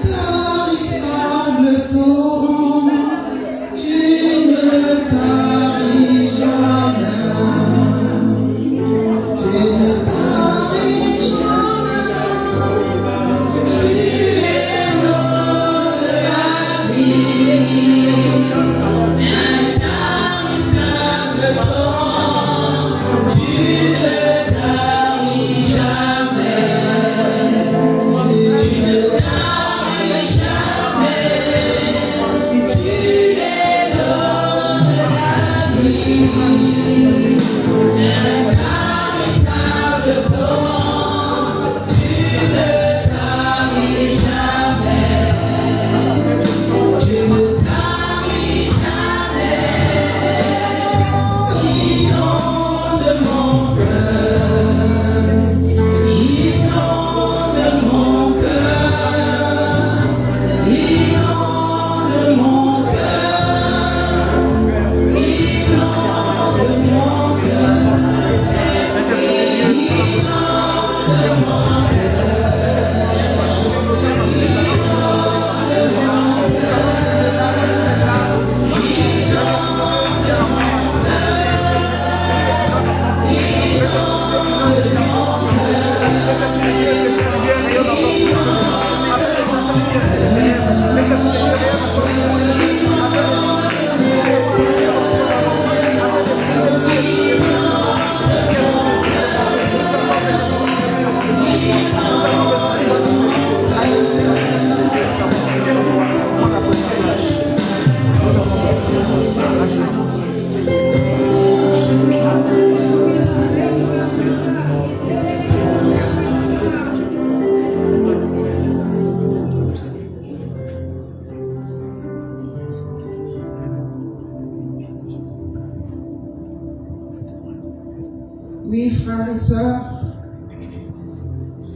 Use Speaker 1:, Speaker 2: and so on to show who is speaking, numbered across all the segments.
Speaker 1: tarissable torrent, tu ne taris jamais. Tu ne taris jamais. Tu es l'eau de la vie. Intarissable torrent, tu ne taris jamais. Tu ne taris jamais. Tu es l'eau de la vie. Intarissable torrent, tu ne taris jamais. Tu ne taris jamais. Inonde mon cœur, inonde mon cœur, inonde mon cœur, inonde mon cœur, Oui, frères et sœurs,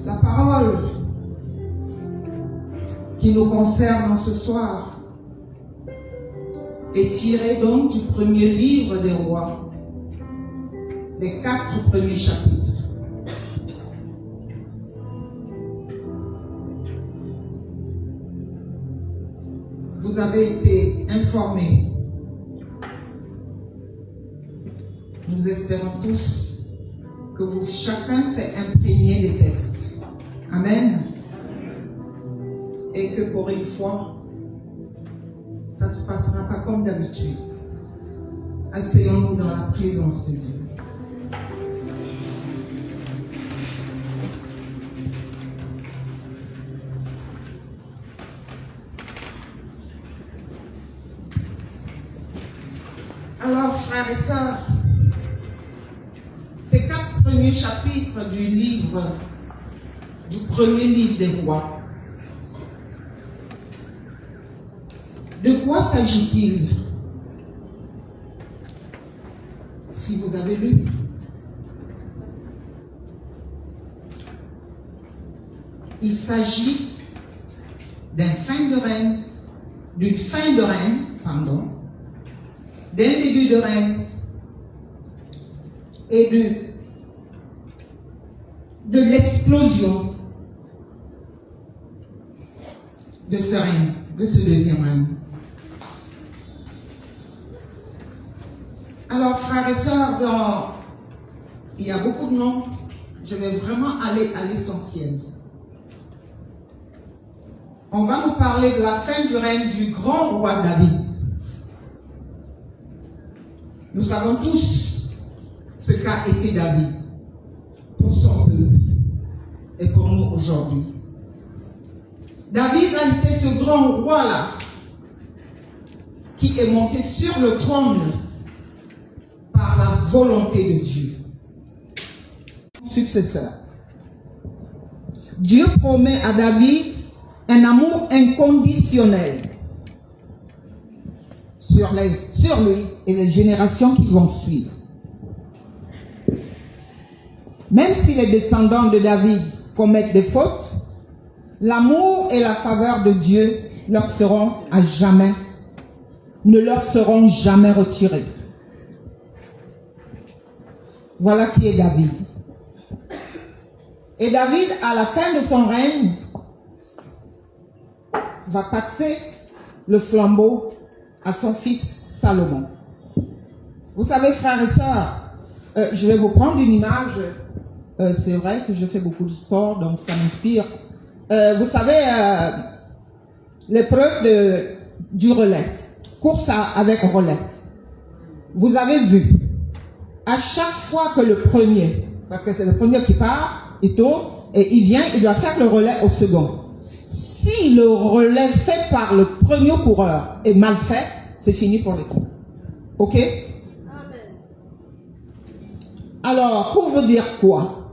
Speaker 1: la parole qui nous concerne ce soir est tirée donc du premier livre des rois, les 4 premiers chapitres. Vous avez été informés. Nous espérons tous que chacun s'est imprégné des textes. Amen. Et que pour une fois, ça ne se passera pas comme d'habitude. Asseyons-nous dans la présence de Dieu. Alors, frères et sœurs, ces 4 premiers chapitres du premier livre des rois, de quoi s'agit-il? Si vous avez lu, il s'agit d'une fin de règne, d'un début de règne et de l'explosion de ce règne, de ce deuxième règne. Alors, frères et sœurs, il y a beaucoup de noms. Je vais vraiment aller à l'essentiel. On va nous parler de la fin du règne du grand roi David. Nous savons tous ce qu'a été David pour son peuple et pour nous aujourd'hui. David a été ce grand roi-là qui est monté sur le trône par la volonté de Dieu. Successeur. Dieu promet à David un amour inconditionnel sur lui et les générations qui vont suivre. Même si les descendants de David commettent des fautes, l'amour et la faveur de Dieu ne leur seront jamais retirés. Voilà qui est David. Et David, à la fin de son règne, va passer le flambeau à son fils Salomon. Vous savez, frères et sœurs, je vais vous prendre une image. C'est vrai que je fais beaucoup de sport, donc ça m'inspire. Vous savez, l'épreuve du relais, course avec relais. Vous avez vu, à chaque fois que le premier, parce que c'est le premier qui part, il tourne, et il vient, il doit faire le relais au second. Si le relais fait par le premier coureur est mal fait, c'est fini pour l'équipe. Ok? Amen. Alors, pour vous dire quoi?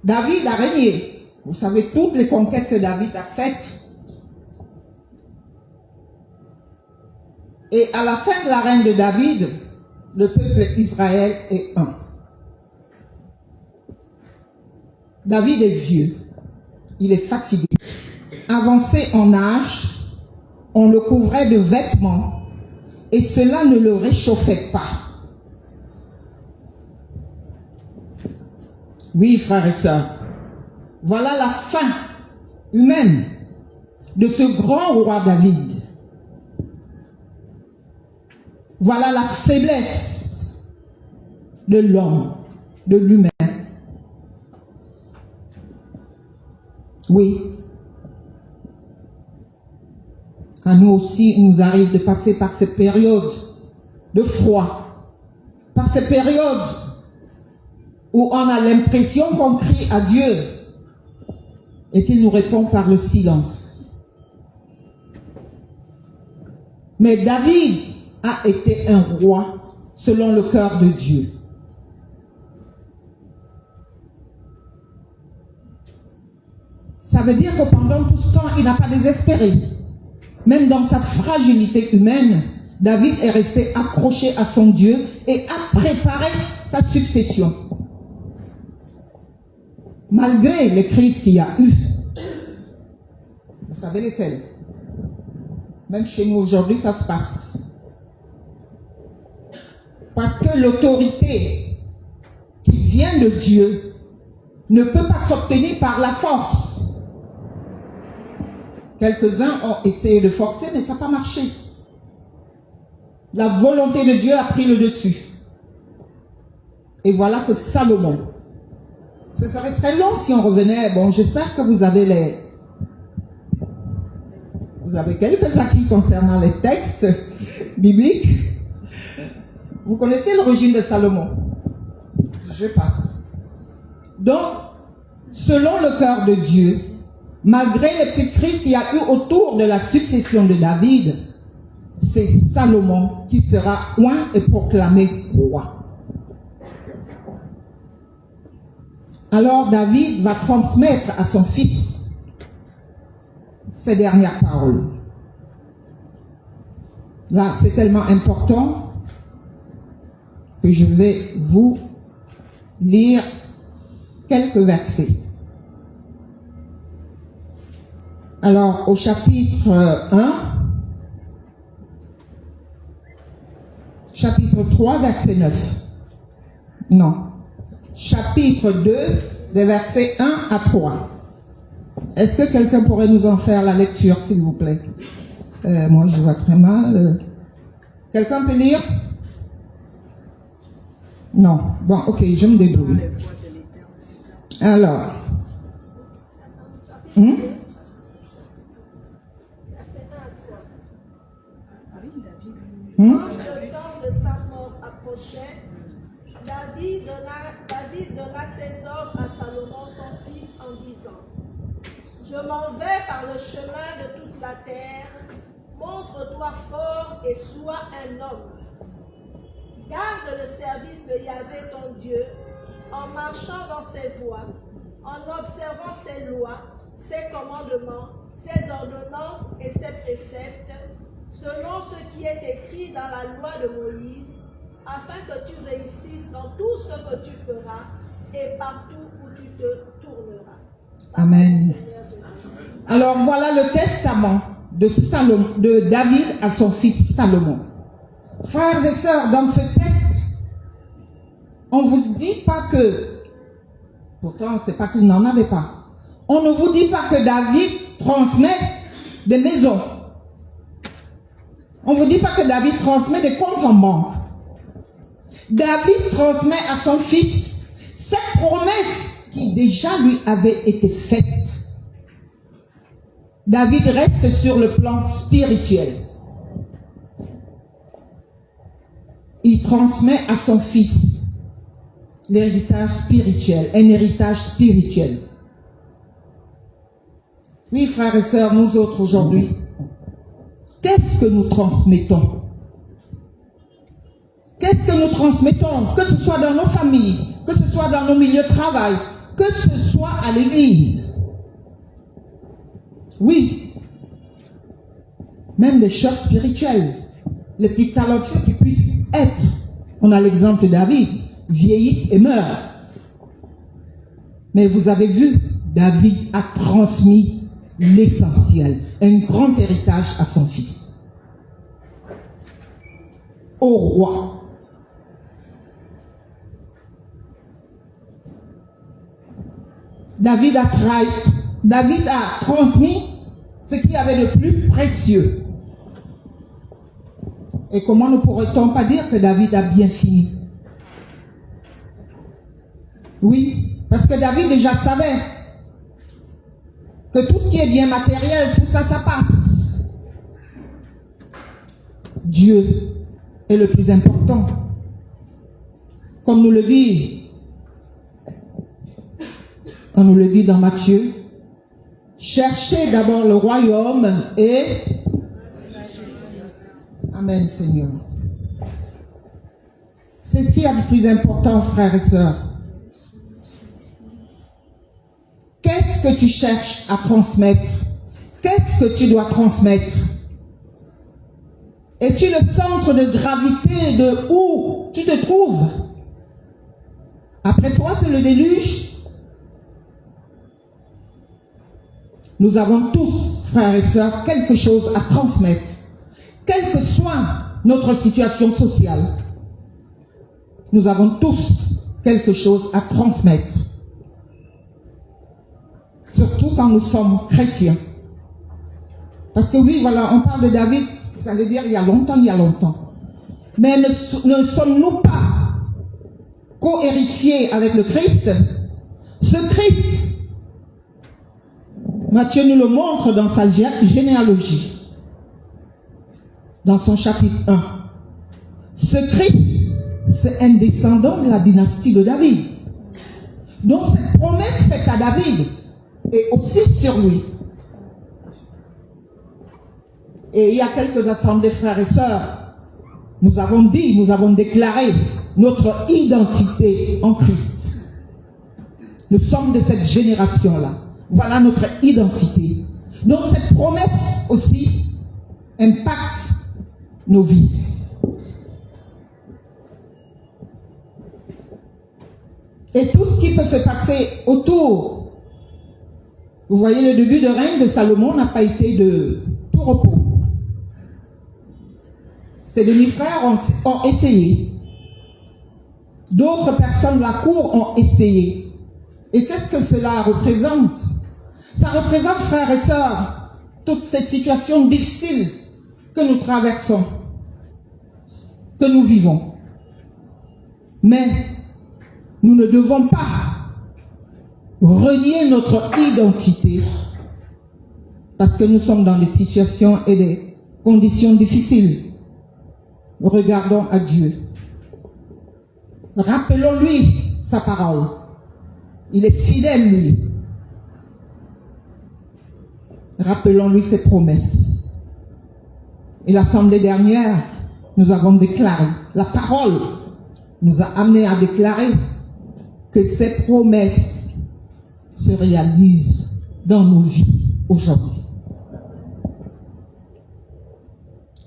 Speaker 1: David a régné. Vous savez toutes les conquêtes que David a faites. Et à la fin de la règne de David, le peuple d'Israël est un. David est vieux. Il est fatigué. Avancé en âge, on le couvrait de vêtements et cela ne le réchauffait pas. Oui, frères et sœurs, voilà la fin humaine de ce grand roi David. Voilà la faiblesse de l'homme, de l'humain. Oui. À nous aussi, il nous arrive de passer par ces périodes de froid, par ces périodes où on a l'impression qu'on crie à Dieu et qu'il nous répond par le silence. Mais David a été un roi selon le cœur de Dieu. Ça veut dire que pendant tout ce temps, il n'a pas désespéré. Même dans sa fragilité humaine, David est resté accroché à son Dieu et a préparé sa succession. Malgré les crises qu'il y a eu. Vous savez lesquelles? Même chez nous aujourd'hui, ça se passe. Parce que l'autorité qui vient de Dieu ne peut pas s'obtenir par la force. Quelques-uns ont essayé de forcer, mais ça n'a pas marché. La volonté de Dieu a pris le dessus. Et voilà que Salomon, ce serait très long si on revenait. Bon, j'espère que vous avez quelques acquis concernant les textes bibliques. Vous connaissez l'origine de Salomon? Je passe. Donc, selon le cœur de Dieu, malgré les petites crises qu'il y a eu autour de la succession de David, c'est Salomon qui sera oint et proclamé roi. Alors David va transmettre à son fils ces dernières paroles. Là, c'est tellement important que je vais vous lire quelques versets. Alors, au chapitre 1, chapitre 3, verset 9. Non. Chapitre 2, des versets 1 à 3. Est-ce que quelqu'un pourrait nous en faire la lecture, s'il vous plaît? Moi, je vois très mal. Quelqu'un peut lire? Non. Bon, ok, je me débrouille. Alors.
Speaker 2: Le temps de sa mort approchait. David donna ses ordres à Salomon son fils en disant: Je m'en vais par le chemin de toute la terre, montre-toi fort et sois un homme. Garde le service de Yahvé ton Dieu, en marchant dans ses voies, en observant ses lois, ses commandements, ses ordonnances et ses préceptes, selon ce qui est écrit dans la loi de Moïse, afin que tu réussisses dans tout ce que tu feras et partout où tu te tourneras.
Speaker 1: Amen. Alors voilà le testament de David à son fils Salomon. Frères et sœurs, dans ce texte, on ne vous dit pas que, pourtant c'est pas qu'il n'en avait pas, On ne vous dit pas que David transmet des maisons. On ne vous dit pas que David transmet des comptes en banque. David transmet à son fils cette promesse qui déjà lui avait été faite. David reste sur le plan spirituel. Il transmet à son fils l'héritage spirituel, un héritage spirituel. Oui, frères et sœurs, nous autres aujourd'hui, qu'est-ce que nous transmettons? Qu'est-ce que nous transmettons? Que ce soit dans nos familles, que ce soit dans nos milieux de travail, que ce soit à l'église. Oui, même des choses spirituelles, les plus talentueux qui puissent être. On a l'exemple de David, vieillissent et meurt. Mais vous avez vu, David a transmis l'essentiel, un grand héritage à son fils. Au roi. David a transmis ce qu'il y avait de plus précieux. Et comment ne pourrait-on pas dire que David a bien fini? Oui, parce que David déjà savait que tout ce qui est bien matériel, tout ça, ça passe. Dieu est le plus important. Comme nous le dit, on nous le dit dans Matthieu, cherchez d'abord le royaume et... Amen, Seigneur. C'est ce qu'il y a de plus important, frères et sœurs. Qu'est-ce que tu cherches à transmettre? Qu'est-ce que tu dois transmettre? Es-tu le centre de gravité de où tu te trouves? Après toi, c'est le déluge. Nous avons tous, frères et sœurs, quelque chose à transmettre. Quelle que soit notre situation sociale, nous avons tous quelque chose à transmettre. Surtout quand nous sommes chrétiens. Parce que oui, voilà, on parle de David, ça veut dire il y a longtemps. Mais ne sommes-nous pas co-héritiers avec le Christ? Ce Christ, Matthieu nous le montre dans sa généalogie. Dans son chapitre 1. Ce Christ, c'est un descendant de la dynastie de David. Donc cette promesse faite à David est aussi sur lui. Et il y a quelques assemblées, frères et sœurs, nous avons déclaré notre identité en Christ. Nous sommes de cette génération-là. Voilà notre identité. Donc cette promesse aussi impacte nos vies. Et tout ce qui peut se passer autour. Vous voyez, le début de règne de Salomon n'a pas été de tout repos. Ses demi-frères ont essayé. D'autres personnes de la cour ont essayé. Et qu'est-ce que cela représente? Ça représente, frères et sœurs, toutes ces situations difficiles que nous traversons, que nous vivons. Mais nous ne devons pas renier notre identité parce que nous sommes dans des situations et des conditions difficiles. Regardons à Dieu. Rappelons-lui sa parole. Il est fidèle, lui. Rappelons-lui ses promesses. Et l'assemblée dernière, nous avons déclaré, la parole nous a amené à déclarer que ces promesses se réalisent dans nos vies aujourd'hui.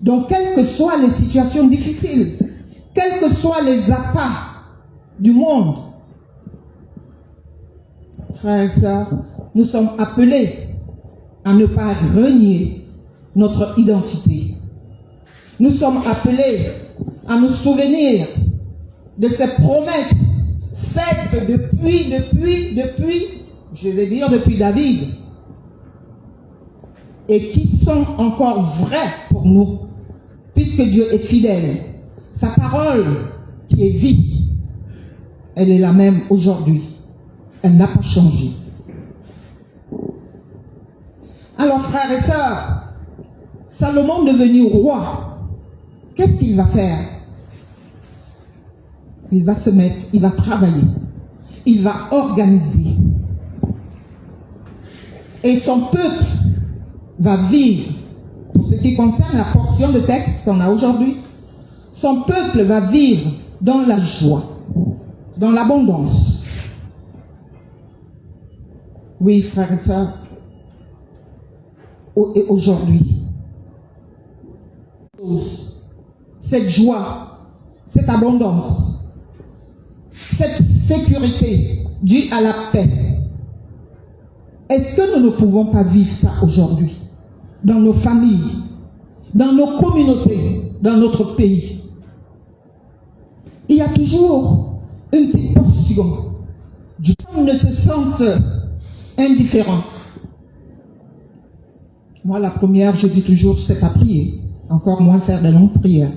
Speaker 1: Donc, quelles que soient les situations difficiles, quels que soient les appâts du monde, frères et sœurs, nous sommes appelés à ne pas renier notre identité. Nous sommes appelés à nous souvenir de ces promesses faites depuis je vais dire depuis David, et qui sont encore vrais pour nous, puisque Dieu est fidèle. Sa parole qui est vie, elle est la même aujourd'hui. Elle n'a pas changé. Alors frères et sœurs, Salomon devenu roi, qu'est-ce qu'il va faire? Il va se mettre, il va travailler, il va organiser. Et son peuple va vivre, pour ce qui concerne la portion de texte qu'on a aujourd'hui, son peuple va vivre dans la joie, dans l'abondance. Oui, frères et sœurs, et aujourd'hui, cette joie, cette abondance, cette sécurité due à la paix, est-ce que nous ne pouvons pas vivre ça aujourd'hui, dans nos familles, dans nos communautés, dans notre pays? Il y a toujours une petite portion du gens ne se sentent indifférents. Moi, la première, je dis toujours, je ne sais pas prier, encore moins faire de longues prières.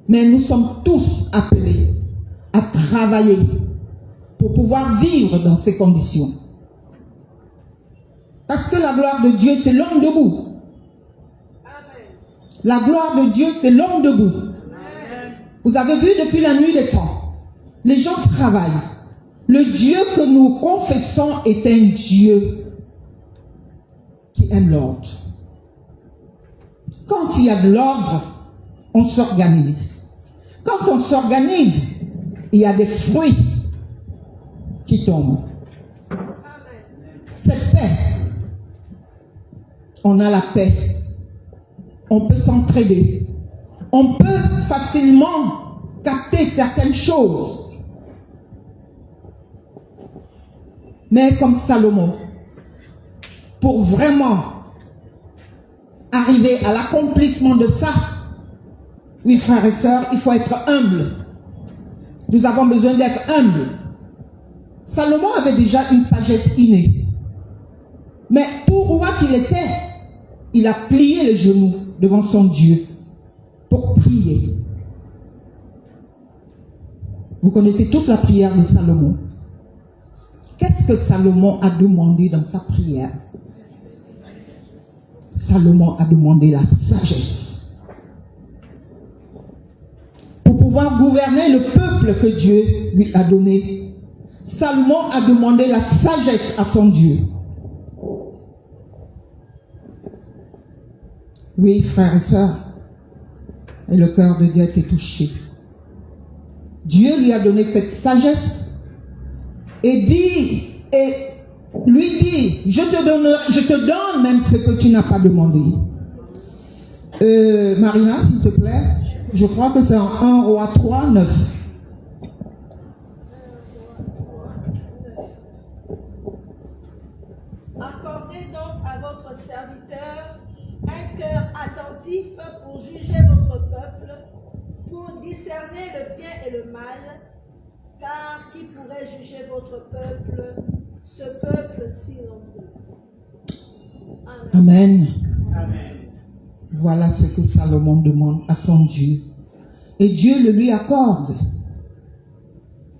Speaker 1: Mais nous sommes tous appelés à travailler pour pouvoir vivre dans ces conditions. Parce que la gloire de Dieu, c'est l'homme debout. Amen. La gloire de Dieu, c'est l'homme debout. Amen. Vous avez vu depuis la nuit des temps, les gens travaillent. Le Dieu que nous confessons est un Dieu qui aime l'ordre. Quand il y a de l'ordre, on s'organise. Quand on s'organise, il y a des fruits qui tombent. Cette paix, on a la paix. On peut s'entraider. On peut facilement capter certaines choses. Mais comme Salomon, pour vraiment arriver à l'accomplissement de ça, oui, frères et sœurs, il faut être humble. Nous avons besoin d'être humbles. Salomon avait déjà une sagesse innée. Mais pour roi qu'il était, il a plié les genoux devant son Dieu pour prier. Vous connaissez tous la prière de Salomon. Qu'est-ce que Salomon a demandé dans sa prière? Salomon a demandé la sagesse pour pouvoir gouverner le peuple que Dieu lui a donné. Salomon a demandé la sagesse à son Dieu. Oui, frères et sœurs, et le cœur de Dieu a été touché. Dieu lui a donné cette sagesse et lui dit, je te donne même ce que tu n'as pas demandé. Marina, s'il te plaît, je crois que c'est en 1 Roi 3, 9.
Speaker 2: Accordez donc à votre serviteur un cœur attentif pour juger votre peuple, pour discerner le bien et le mal, car qui pourrait juger votre peuple, ce peuple si nombreux?
Speaker 1: Amen. Amen. Voilà ce que Salomon demande à son Dieu. Et Dieu le lui accorde.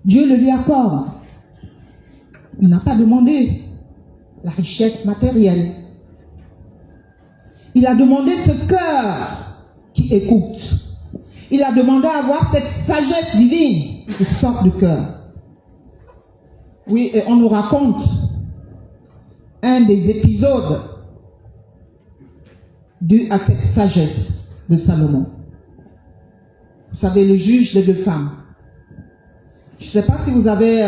Speaker 1: Dieu le lui accorde. Il n'a pas demandé la richesse matérielle. Il a demandé ce cœur qui écoute. Il a demandé à avoir cette sagesse divine qui sort du cœur. Oui, et on nous raconte un des épisodes dû à cette sagesse de Salomon. Vous savez, le juge des 2 femmes. Je ne sais pas si vous avez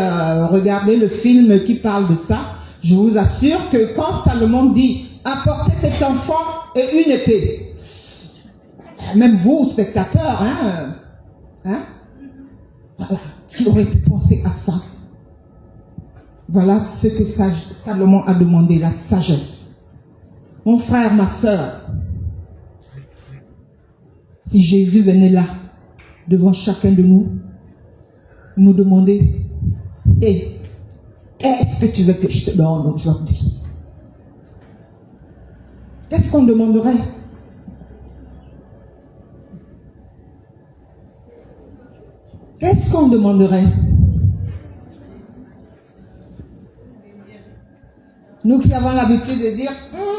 Speaker 1: regardé le film qui parle de ça. Je vous assure que quand Salomon dit « apportez cet enfant et une épée », même vous, spectateurs, voilà, qui aurait pu penser à ça? Voilà ce que Salomon a demandé, la sagesse. Mon frère, ma soeur, si Jésus venait là, devant chacun de nous, nous demander, hey, qu'est-ce que tu veux que je te donne aujourd'hui? Qu'est-ce qu'on demanderait? Qu'est-ce qu'on demanderait? Nous qui avons l'habitude de dire,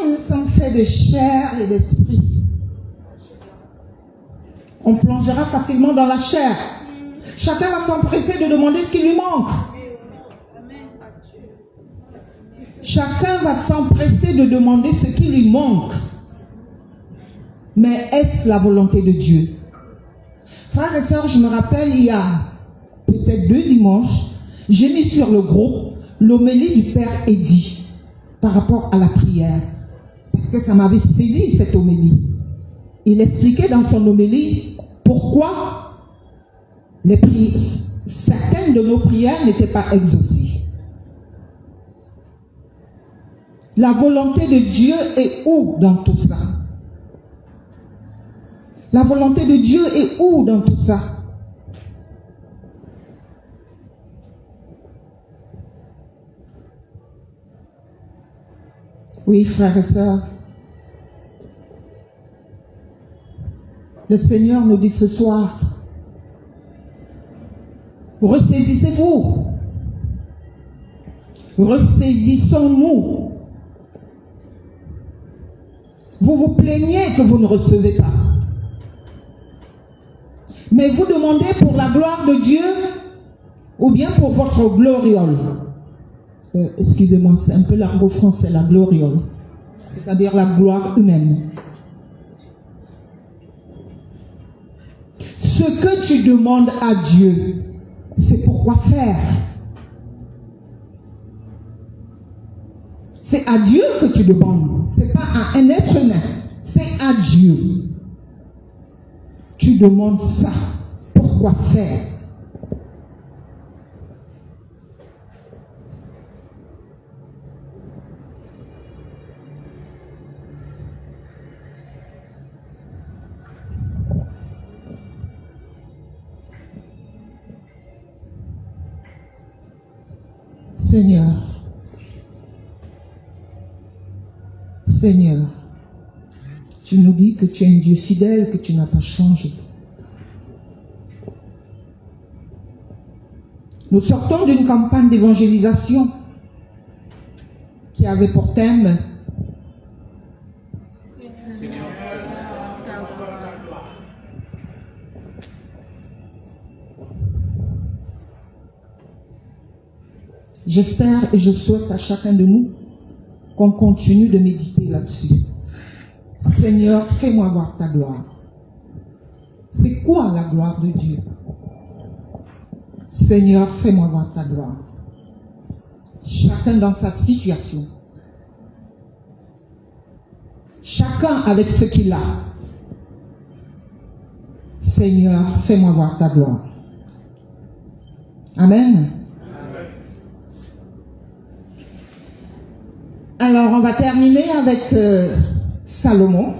Speaker 1: nous sommes faits de chair et d'esprit. On plongera facilement dans la chair. Chacun va s'empresser de demander ce qui lui manque. Chacun va s'empresser de demander ce qui lui manque. Mais est-ce la volonté de Dieu? Frères et sœurs, je me rappelle, il y a peut-être 2 dimanches, j'ai mis sur le groupe l'homélie du Père Eddy par rapport à la prière. Parce que ça m'avait saisi, cette homélie. Il expliquait dans son homélie pourquoi certaines de nos prières n'étaient pas exaucées. La volonté de Dieu est où dans tout ça? La volonté de Dieu est où dans tout ça? Oui, frères et sœurs, le Seigneur nous dit ce soir, ressaisissez-vous, ressaisissons-nous. Vous vous plaignez que vous ne recevez pas. Mais vous demandez pour la gloire de Dieu ou bien pour votre gloriole. Excusez-moi, c'est un peu l'argot français, la gloriole. C'est-à-dire la gloire humaine. Ce que tu demandes à Dieu, c'est pour quoi faire. C'est à Dieu que tu demandes. C'est pas à un être humain. C'est à Dieu. Tu demandes ça. Pourquoi faire? Seigneur, Seigneur, tu nous dis que tu es un Dieu fidèle, que tu n'as pas changé. Nous sortons d'une campagne d'évangélisation qui avait pour thème J'espère et je souhaite à chacun de nous qu'on continue de méditer là-dessus. Seigneur, fais-moi voir ta gloire. C'est quoi la gloire de Dieu? Seigneur, fais-moi voir ta gloire. Chacun dans sa situation. Chacun avec ce qu'il a. Seigneur, fais-moi voir ta gloire. Amen. Alors, on va terminer avec Salomon.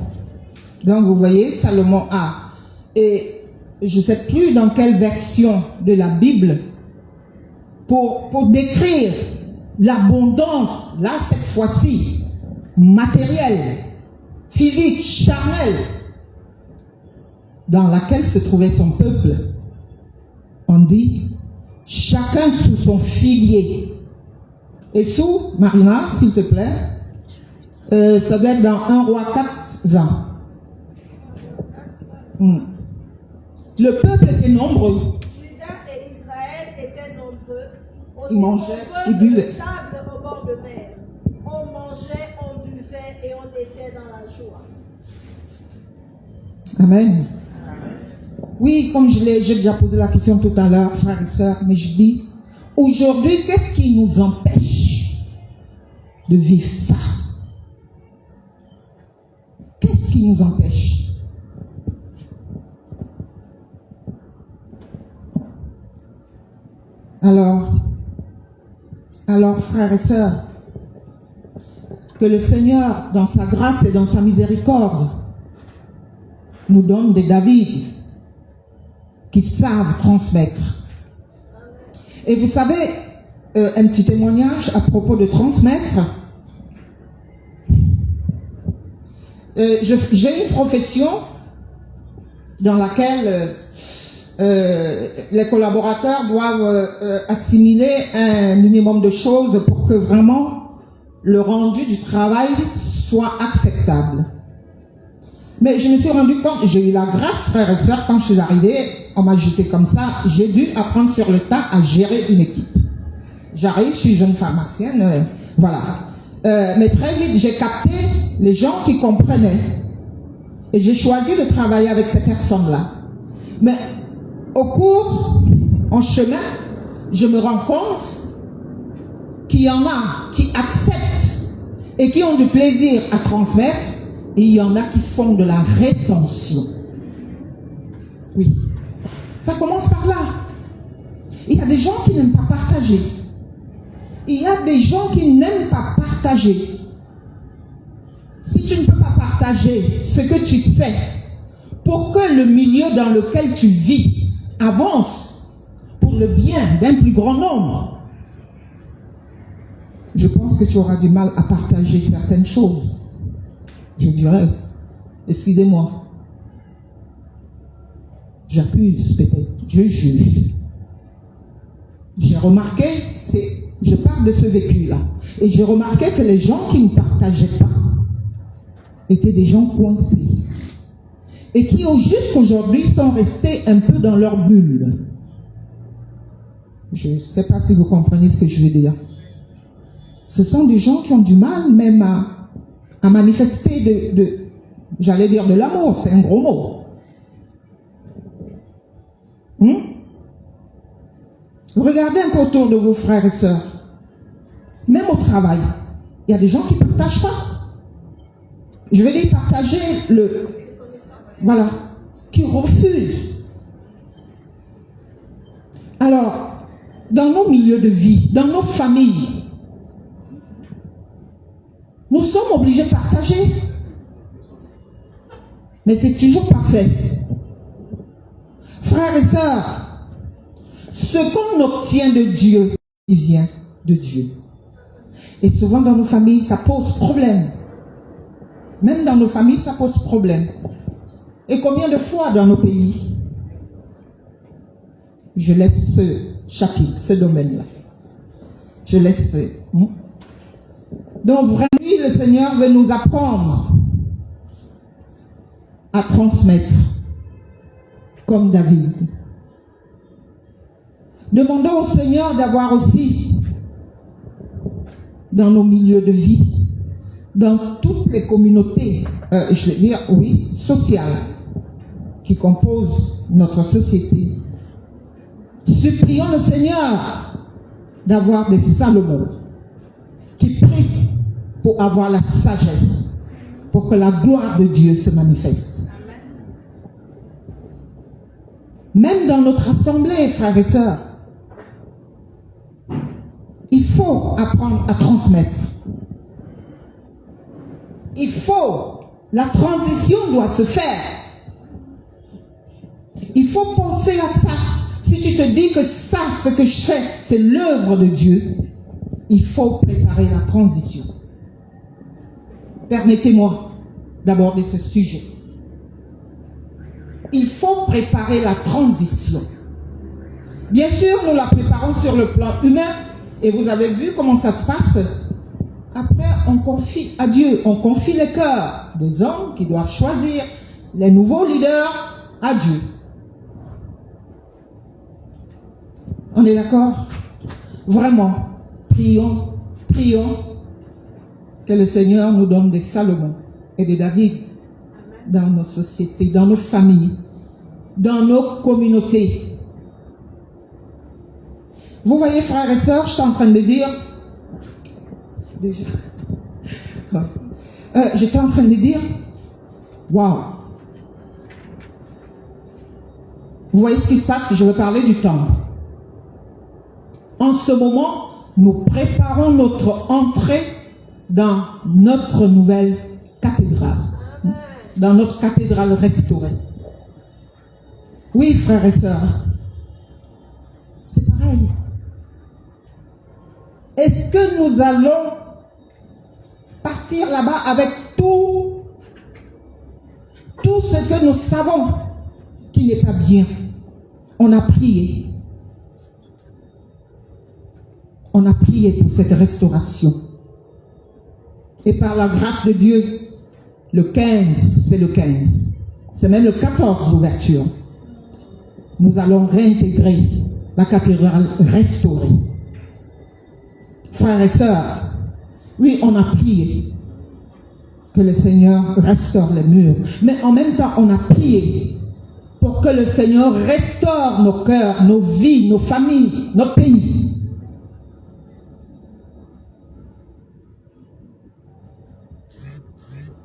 Speaker 1: Donc, vous voyez, Salomon a, et je ne sais plus dans quelle version de la Bible, pour décrire l'abondance, là, cette fois-ci, matérielle, physique, charnelle, dans laquelle se trouvait son peuple. On dit, chacun sous son figuier. Et sous, Marina, s'il te plaît, ça doit être dans 1 Roi 4, 20. Le peuple était nombreux.
Speaker 2: Juda et Israël étaient nombreux. Aussi
Speaker 1: Ils mangeaient, ils
Speaker 2: nombreux que
Speaker 1: buvaient.
Speaker 2: le sable au bord de mer. On mangeait, on buvait et on était dans la joie.
Speaker 1: Amen. Oui, comme j'ai déjà posé la question tout à l'heure, frères et sœurs, mais je dis, aujourd'hui, qu'est-ce qui nous empêche de vivre ça? Qu'est-ce qui nous empêche? Alors, frères et sœurs, que le Seigneur, dans sa grâce et dans sa miséricorde, nous donne des David qui savent transmettre. Et vous savez, un petit témoignage à propos de transmettre. J'ai une profession dans laquelle les collaborateurs doivent assimiler un minimum de choses pour que vraiment le rendu du travail soit acceptable. Mais je me suis rendu compte, j'ai eu la grâce, frères et sœurs, quand je suis arrivée, on m'a jeté comme ça, j'ai dû apprendre sur le tas à gérer une équipe. J'arrive, je suis jeune pharmacienne, voilà. Mais très vite, j'ai capté les gens qui comprenaient. Et j'ai choisi de travailler avec ces personnes-là. Mais au cours, en chemin, je me rends compte qu'il y en a qui acceptent et qui ont du plaisir à transmettre, et il y en a qui font de la rétention. Oui. Ça commence par là. Il y a des gens qui n'aiment pas partager. Il y a des gens qui n'aiment pas partager. Si tu ne peux pas partager ce que tu sais, pour que le milieu dans lequel tu vis avance pour le bien d'un plus grand nombre, je pense que tu auras du mal à partager certaines choses. Je dirais, excusez-moi, j'accuse peut-être, je juge. J'ai remarqué, je parle de ce vécu-là, et j'ai remarqué que les gens qui ne partageaient pas étaient des gens coincés, et qui jusqu'aujourd'hui sont restés un peu dans leur bulle. Je ne sais pas si vous comprenez ce que je veux dire. Ce sont des gens qui ont du mal même à manifester j'allais dire de l'amour, c'est un gros mot. Regardez un peu autour de vos frères et sœurs. Même au travail, il y a des gens qui ne partagent pas. Je veux dire partager voilà, qui refusent. Alors, dans nos milieux de vie, dans nos familles, nous sommes obligés de partager. Mais c'est toujours pas fait. Frères et sœurs, ce qu'on obtient de Dieu, il vient de Dieu. Et souvent dans nos familles, ça pose problème. Même dans nos familles, ça pose problème. Et combien de fois dans nos pays? Je laisse ce chapitre, ce domaine-là. Je laisse. Donc vraiment, le Seigneur veut nous apprendre à transmettre comme David. Demandons au Seigneur d'avoir aussi dans nos milieux de vie, dans toutes les communautés, je vais dire, oui, sociales, qui composent notre société. Supplions le Seigneur d'avoir des Salomon qui prient pour avoir la sagesse, pour que la gloire de Dieu se manifeste. Même dans notre assemblée, frères et sœurs, il faut apprendre à transmettre. La transition doit se faire. Il faut penser à ça. Si tu te dis que ça, ce que je fais, c'est l'œuvre de Dieu, il faut préparer la transition. Permettez-moi d'aborder ce sujet. Il faut préparer la transition. Bien sûr, nous la préparons sur le plan humain, et vous avez vu comment ça se passe. Après, on confie à Dieu, on confie les cœurs des hommes qui doivent choisir les nouveaux leaders à Dieu. On est d'accord? Vraiment, prions que le Seigneur nous donne des Salomon et des David dans nos sociétés, dans nos familles, dans nos communautés. Vous voyez, frères et sœurs, je suis en train de dire, déjà, j'étais en train de dire, waouh, vous voyez ce qui se passe, je veux parler du temple. En ce moment, nous préparons notre entrée dans notre nouvelle cathédrale, dans notre cathédrale restaurée. Oui, frères et sœurs, c'est pareil. Est-ce que nous allons partir là-bas avec tout ce que nous savons qui n'est pas bien? On a prié. On a prié pour cette restauration. Et par la grâce de Dieu, le 15, c'est le 15. C'est même le 14, l'ouverture. Nous allons réintégrer la cathédrale restaurée. Frères et sœurs, oui, on a prié que le Seigneur restaure les murs. Mais en même temps, on a prié pour que le Seigneur restaure nos cœurs, nos vies, nos familles, nos pays.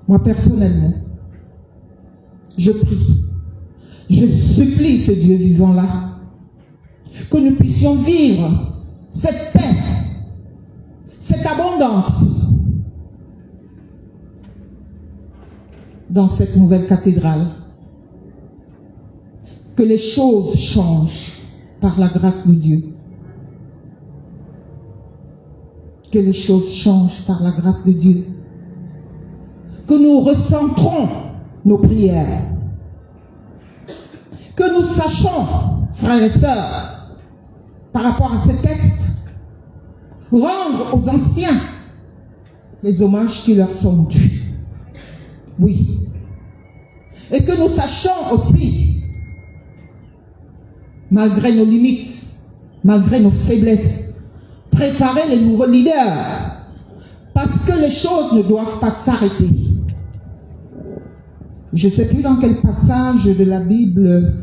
Speaker 1: Moi, personnellement, je prie, je supplie ce Dieu vivant-là, que nous puissions vivre cette paix, cette abondance dans cette nouvelle cathédrale. Que les choses changent par la grâce de Dieu. Que les choses changent par la grâce de Dieu. Que nous recentrons nos prières. Que nous sachions, frères et sœurs, par rapport à ce texte, rendre aux anciens les hommages qui leur sont dus. Oui. Et que nous sachions aussi, malgré nos limites, malgré nos faiblesses, préparer les nouveaux leaders, parce que les choses ne doivent pas s'arrêter. Je ne sais plus dans quel passage de la Bible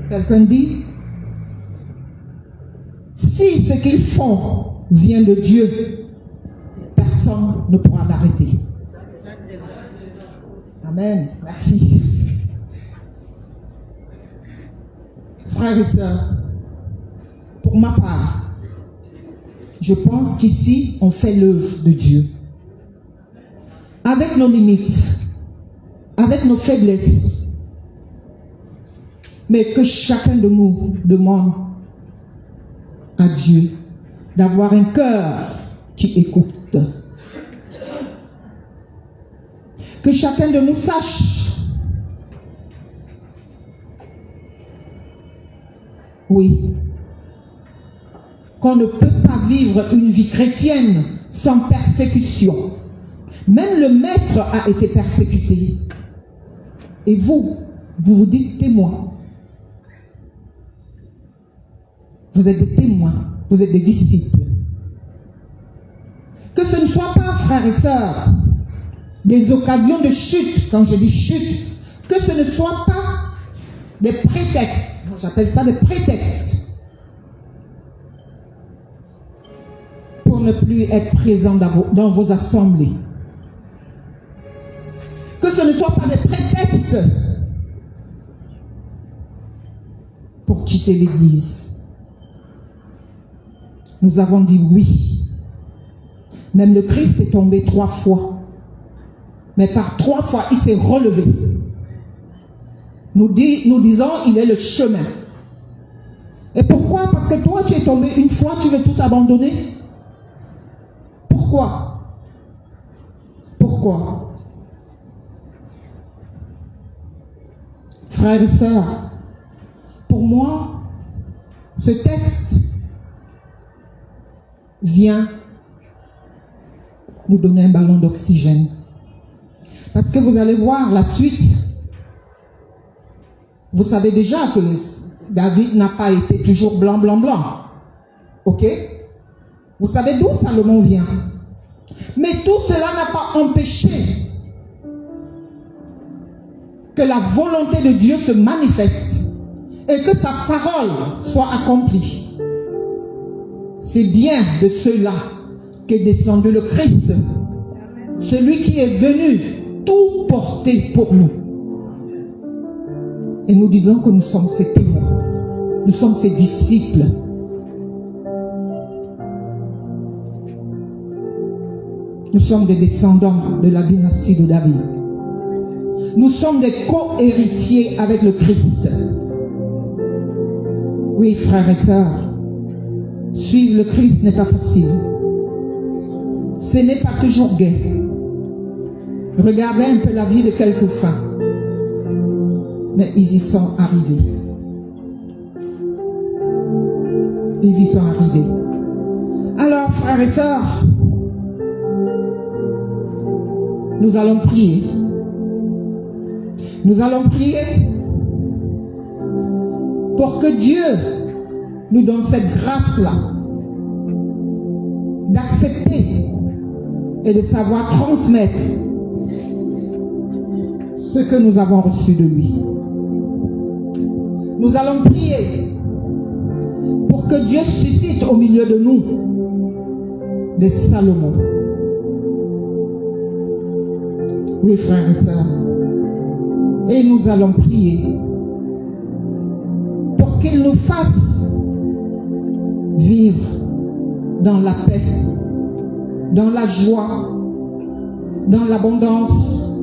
Speaker 1: quelqu'un dit, si ce qu'ils font vient de Dieu, personne ne pourra l'arrêter. Amen. Merci. Frères et sœurs, pour ma part, je pense qu'ici, on fait l'œuvre de Dieu. Avec nos limites, avec nos faiblesses, mais que chacun de nous demande à Dieu d'avoir un cœur qui écoute. Que chacun de nous sache, oui, qu'on ne peut pas vivre une vie chrétienne sans persécution. Même le maître a été persécuté. Et vous vous dites témoins. Vous êtes des témoins, vous êtes des disciples. Que ce ne soit pas, frères et sœurs, des occasions de chute. Quand je dis chute, que ce ne soit pas des prétextes. J'appelle ça des prétextes pour ne plus être présent dans vos assemblées. Que ce ne soit pas des prétextes pour quitter l'Église. Nous avons dit oui. Même le Christ est tombé 3 fois. Mais par 3 fois, il s'est relevé. Nous disons, il est le chemin. Et pourquoi? Parce que toi, tu es tombé une fois, tu veux tout abandonner? Pourquoi? Pourquoi? Frères et sœurs, pour moi, ce texte vient nous donner un ballon d'oxygène. Parce que vous allez voir la suite. Vous savez déjà que David n'a pas été toujours blanc, blanc, blanc. Ok? Vous savez d'où Salomon vient. Mais tout cela n'a pas empêché que la volonté de Dieu se manifeste et que sa parole soit accomplie. C'est bien de ceux-là qu'est descendu le Christ, celui qui est venu tout porter pour nous. Et nous disons que nous sommes ses témoins, nous sommes ses disciples. Nous sommes des descendants de la dynastie de David. Nous sommes des co-héritiers avec le Christ. Oui, frères et sœurs, suivre le Christ n'est pas facile. ce n'est pas toujours gai. Regardez un peu la vie de quelques saints. Mais ils y sont arrivés. Ils y sont arrivés. Alors, frères et sœurs, nous allons prier. Nous allons prier pour que Dieu nous donne cette grâce-là d'accepter et de savoir transmettre ce que nous avons reçu de lui. Nous allons prier pour que Dieu suscite au milieu de nous des Salomon. Oui, frères et sœurs. Et nous allons prier pour qu'il nous fasse vivre dans la paix, dans la joie, dans l'abondance,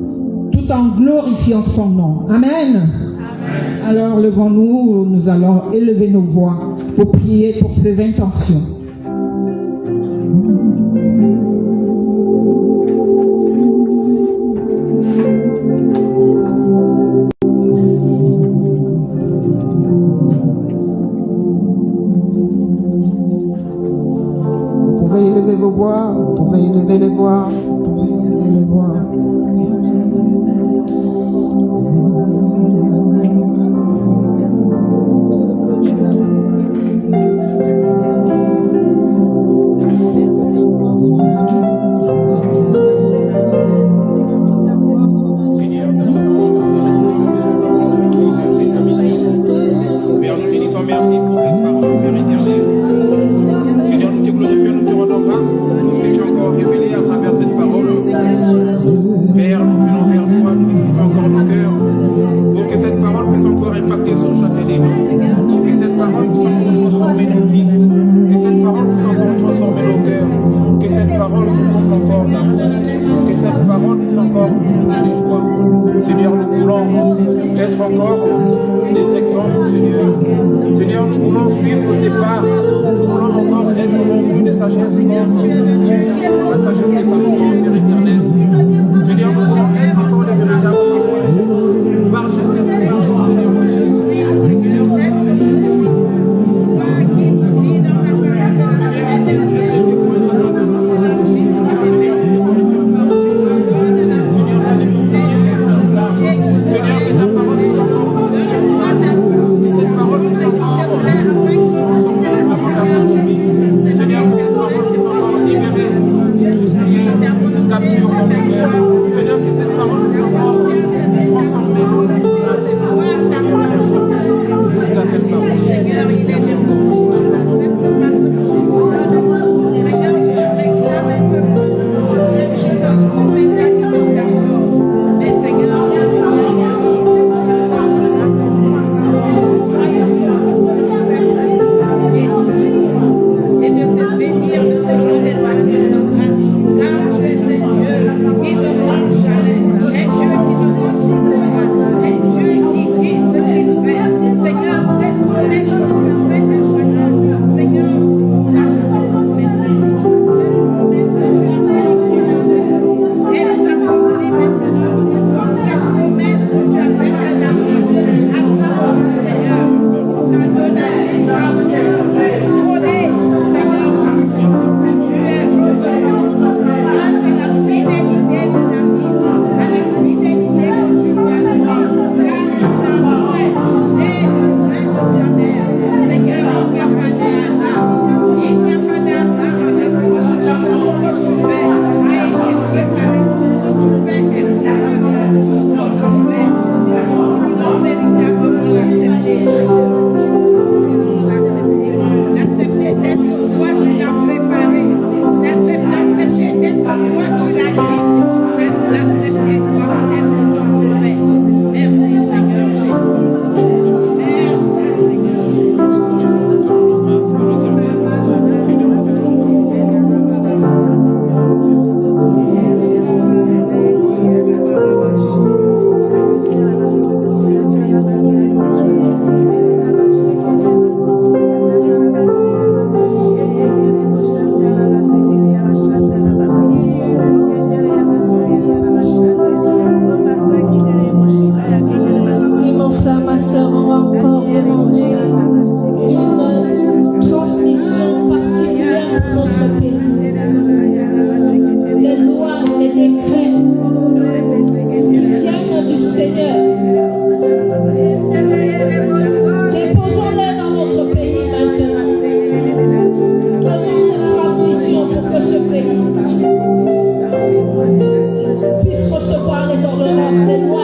Speaker 1: tout en glorifiant son nom. Amen. Amen. Alors levons-nous, nous allons élever nos voix pour prier pour ces intentions. Vous pouvez élever vos voix, vous pouvez élever les voix, vous pouvez élever les voix.
Speaker 3: Capture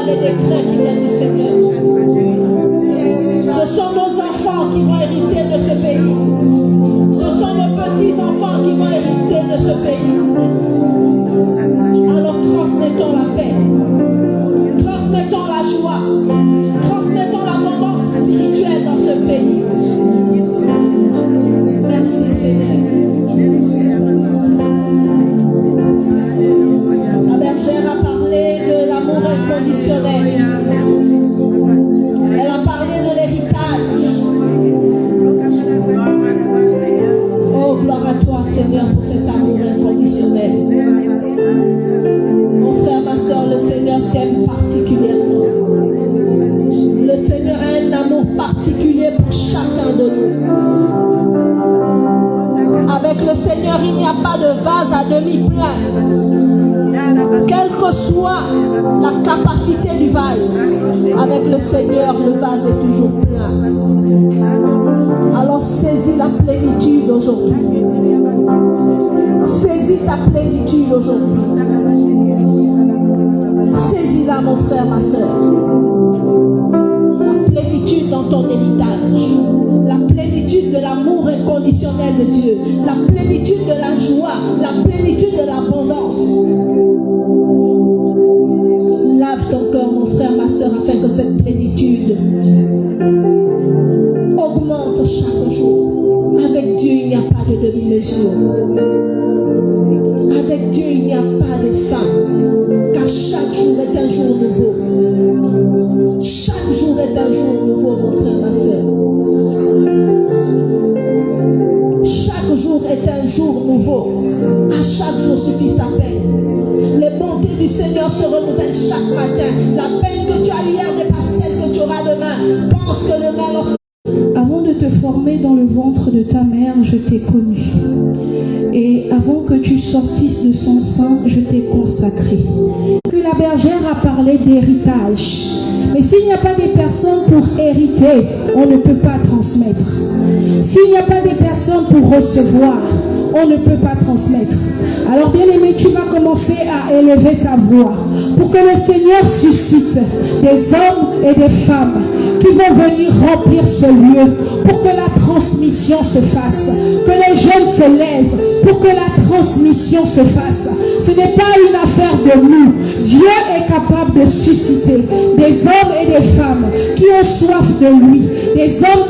Speaker 2: lois, les décrets qui viennent du Seigneur. Ce sont nos enfants qui vont hériter de ce pays. Ce sont nos petits-enfants qui vont hériter de ce pays. Alors transmettons la paix. Transmettons la joie. Transmettons l'abondance spirituelle dans ce pays. Merci Seigneur. La bergère a parlé de l'amour inconditionnel. Elle a parlé de l'héritage. Oh, gloire à toi, Seigneur, pour cet amour inconditionnel. Mon frère, ma soeur, le Seigneur t'aime particulièrement. Le Seigneur a un amour particulier pour chacun de nous. Avec le Seigneur, il n'y a pas de vase à demi plein. Quelle que soit la capacité du vase, avec le Seigneur, le vase est toujours plein. Alors saisis la plénitude aujourd'hui. Saisis ta plénitude aujourd'hui. Saisis-la, mon frère, ma soeur. La plénitude dans ton héritage. La plénitude de l'amour inconditionnel de Dieu. La plénitude de la joie. La plénitude de l'abondance. Lave ton cœur, mon frère, ma soeur, afin que cette plénitude augmente chaque jour. Avec Dieu, il n'y a pas de demi-mesure. Avec Dieu, il n'y a pas de fin. Car chaque jour est un jour nouveau. Chaque jour est un jour nouveau, mon frère, ma soeur. Chaque jour est un jour nouveau. À chaque jour suffit sa peine. Les bontés du Seigneur se renouvellent chaque matin. La peine que tu as hier n'est pas celle que tu auras demain. Pense que demain, lorsque...
Speaker 3: Avant de te former dans le ventre de ta mère, je t'ai connu. Et avant que tu sortisses de son sein, je t'ai consacré. Puis la bergère a parlé d'héritage. Mais s'il n'y a pas des personnes pour hériter, on ne peut pas transmettre. S'il n'y a pas des personnes pour recevoir, on ne peut pas transmettre. Alors bien aimé, tu vas commencer à élever ta voix pour que le Seigneur suscite des hommes et des femmes qui vont venir remplir ce lieu pour que la transmission se fasse, que les jeunes se lèvent pour que la transmission se fasse. Ce n'est pas une affaire de nous. Dieu est capable de susciter des hommes et des femmes qui ont soif de lui, des hommes qui